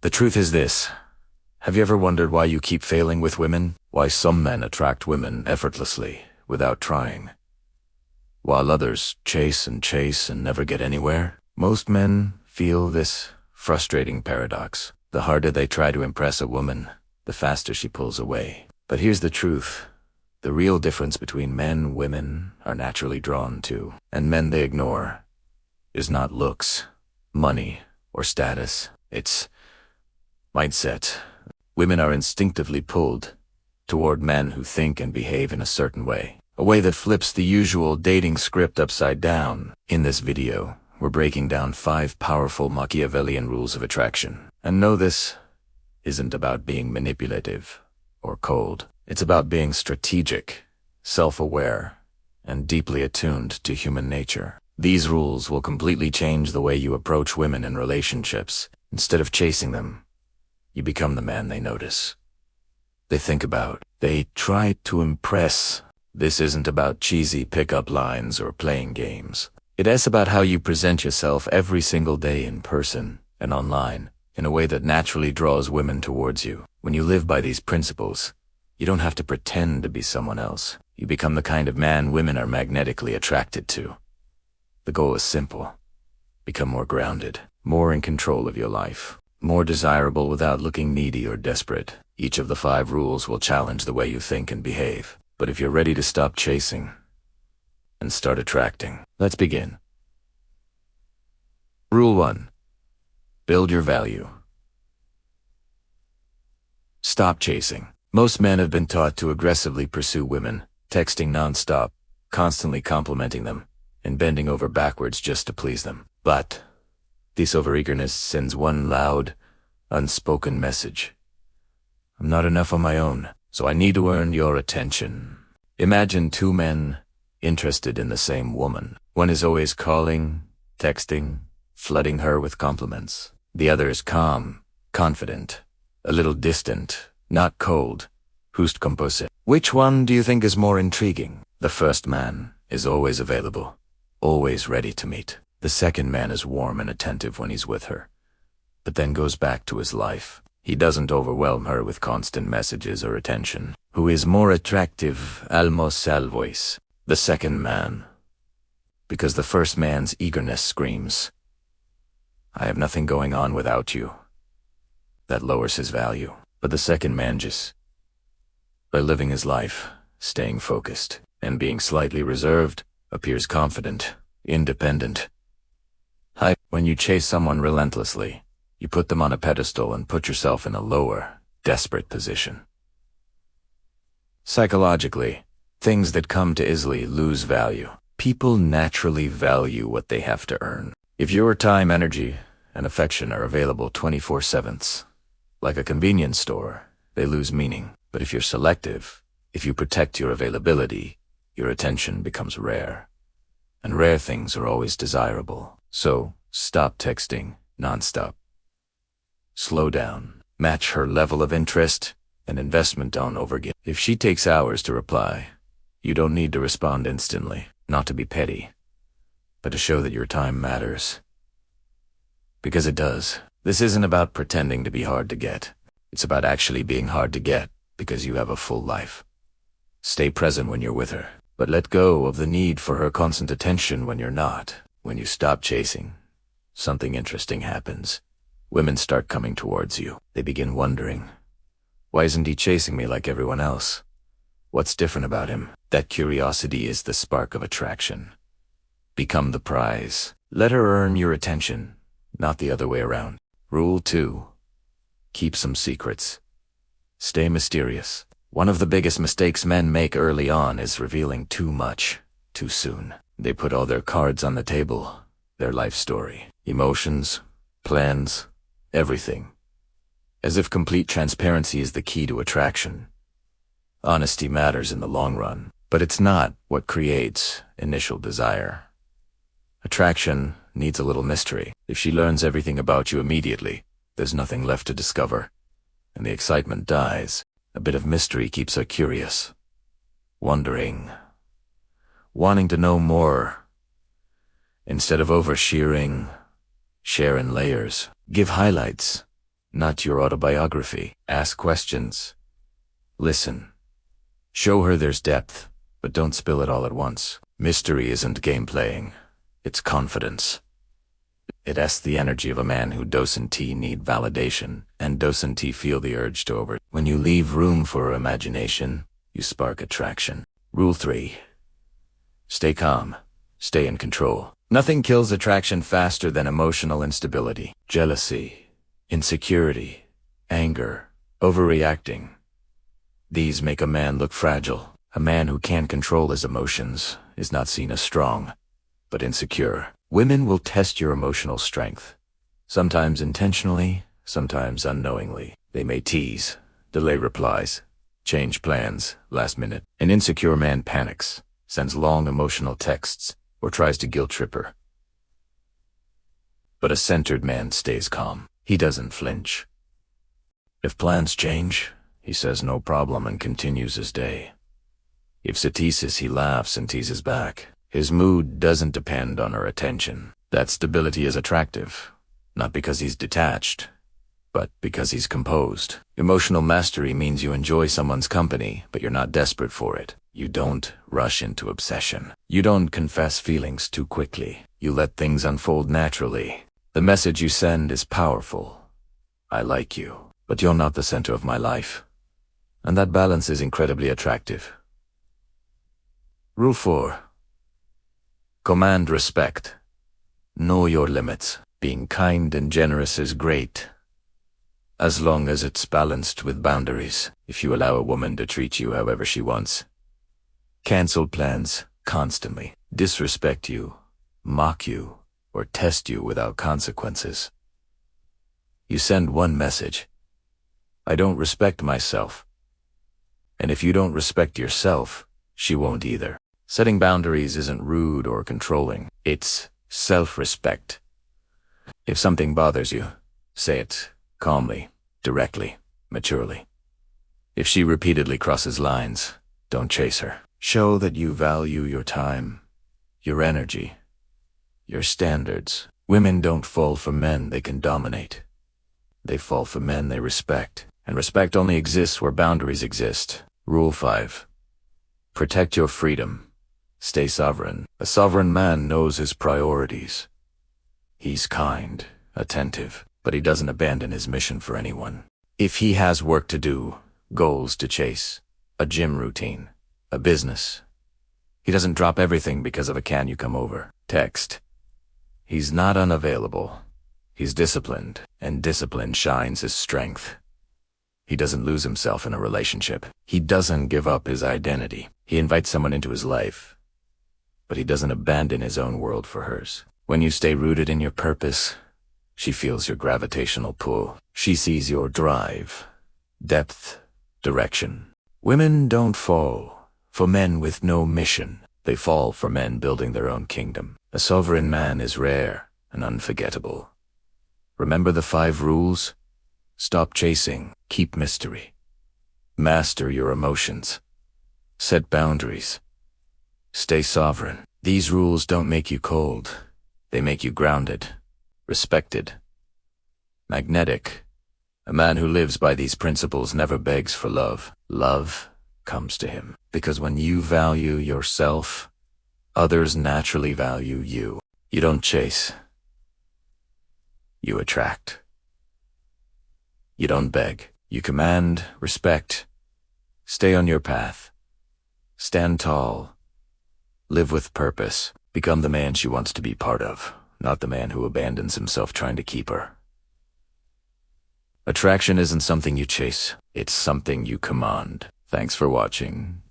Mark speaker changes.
Speaker 1: The truth is this. Have you ever wondered why you keep failing with women? Why some men attract women effortlessly, without trying, while others chase and never get anywhere? Most men feel this frustrating paradox. The harder they try to impress a woman, the faster she pulls away. But here's the truth. The real difference between men women are naturally drawn to, and men they ignore, is not looks, money, or status. It's mindset. Women are instinctively pulled toward men who think and behave in a certain way, a way that flips the usual dating script upside down. In this video, we're breaking down 5 powerful Machiavellian rules of attraction. And no, this isn't about being manipulative or cold. It's about being strategic, self-aware, and deeply attuned to human nature. These rules will completely change the way you approach women in relationships. Instead of chasing them, you become the man they notice, they think about, they try to impress. This isn't about cheesy pickup lines or playing games. It's about how you present yourself every single day in person and online in a way that naturally draws women towards you. When you live by these principles, you don't have to pretend to be someone else. You become the kind of man women are magnetically attracted to. The goal is simple. Become more grounded, more in control of your life, more desirable without looking needy or desperate. Each of the 5 rules will challenge the way you think and behave. But if you're ready to stop chasing and start attracting, let's begin. Rule 1. Build your value. Stop chasing. Most men have been taught to aggressively pursue women, texting nonstop, constantly complimenting them, and bending over backwards just to please them. But this overeagerness sends one loud, unspoken message. I'm not enough on my own, so I need to earn your attention. Imagine 2 men interested in the same woman. One is always calling, texting, flooding her with compliments. The other is calm, confident, a little distant, not cold. Who's composite? Which one do you think is more intriguing? The first man is always available, always ready to meet. The second man is warm and attentive when he's with her, but then goes back to his life. He doesn't overwhelm her with constant messages or attention. Who is more attractive? Almost salvois. The second man. Because the first man's eagerness screams, I have nothing going on without you. That lowers his value. But the second man just, by living his life, staying focused, and being slightly reserved, appears confident, independent. When you chase someone relentlessly, you put them on a pedestal and put yourself in a lower, desperate position. Psychologically, things that come too easily lose value. People naturally value what they have to earn. If your time, energy, and affection are available 24/7, like a convenience store, they lose meaning. But if you're selective, if you protect your availability, your attention becomes rare. And rare things are always desirable. So, stop texting nonstop. Slow down. Match her level of interest and investment. Don't overgive. If she takes hours to reply, you don't need to respond instantly. Not to be petty, but to show that your time matters. Because it does. This isn't about pretending to be hard to get. It's about actually being hard to get because you have a full life. Stay present when you're with her, but let go of the need for her constant attention when you're not. When you stop chasing, something interesting happens. Women start coming towards you. They begin wondering, why isn't he chasing me like everyone else? What's different about him? That curiosity is the spark of attraction. Become the prize. Let her earn your attention, not the other way around. Rule 2. Keep some secrets. Stay mysterious. One of the biggest mistakes men make early on is revealing too much, too soon. They put all their cards on the table, their life story, emotions, plans, everything, as if complete transparency is the key to attraction. Honesty matters in the long run, but it's not what creates initial desire. Attraction needs a little mystery. If she learns everything about you immediately, there's nothing left to discover, and the excitement dies. A bit of mystery keeps her curious, wondering, wanting to know more. Instead of oversharing, share in layers. Give highlights, not your autobiography. Ask questions. Listen. Show her there's depth, but don't spill it all at once. Mystery isn't game playing. It's confidence. It asks the energy of a man who doesn't need validation, and doesn't feel the urge to over. When you leave room for imagination, you spark attraction. Rule 3. Stay calm. Stay in control. Nothing kills attraction faster than emotional instability, jealousy, insecurity, anger, overreacting. These make a man look fragile. A man who can't control his emotions is not seen as strong, but insecure. Women will test your emotional strength, sometimes intentionally, sometimes unknowingly. They may tease, delay replies, change plans last minute. An insecure man panics, sends long emotional texts, or tries to guilt trip her. But a centered man stays calm. He doesn't flinch. If plans change, he says no problem and continues his day. If she teases, he laughs and teases back. His mood doesn't depend on her attention. That stability is attractive, not because he's detached, but because he's composed. Emotional mastery means you enjoy someone's company, but you're not desperate for it. You don't rush into obsession. You don't confess feelings too quickly. You let things unfold naturally. The message you send is powerful. I like you, but you're not the center of my life. And that balance is incredibly attractive. Rule 4. Command respect. Know your limits. Being kind and generous is great, as long as it's balanced with boundaries. If you allow a woman to treat you however she wants, cancel plans constantly, disrespect you, mock you, or test you without consequences, you send one message: I don't respect myself. And if you don't respect yourself, she won't either. Setting boundaries isn't rude or controlling. It's self-respect. If something bothers you, say it calmly, directly, maturely. If she repeatedly crosses lines, don't chase her. Show that you value your time, your energy, your standards. Women don't fall for men they can dominate. They fall for men they respect. And respect only exists where boundaries exist. Rule 5. Protect your freedom. Stay sovereign. A sovereign man knows his priorities. He's kind, attentive, but he doesn't abandon his mission for anyone. If he has work to do, goals to chase, a gym routine, a business, he doesn't drop everything because of a "can you come over" text. He's not unavailable. He's disciplined, and discipline shines his strength. He doesn't lose himself in a relationship. He doesn't give up his identity. He invites someone into his life, but he doesn't abandon his own world for hers. When you stay rooted in your purpose, she feels your gravitational pull. She sees your drive, depth, direction. Women don't fall for men with no mission. They fall for men building their own kingdom. A sovereign man is rare and unforgettable. Remember the 5 rules? Stop chasing. Keep mystery. Master your emotions. Set boundaries. Stay sovereign. These rules don't make you cold. They make you grounded, respected, magnetic. A man who lives by these principles never begs for love. Love comes to him, because when you value yourself, others naturally value you. You don't chase. You attract. You don't beg. You command, respect. Stay on your path. Stand tall. Live with purpose. Become the man she wants to be part of, not the man who abandons himself trying to keep her. Attraction isn't something you chase. It's something you command. Thanks for watching.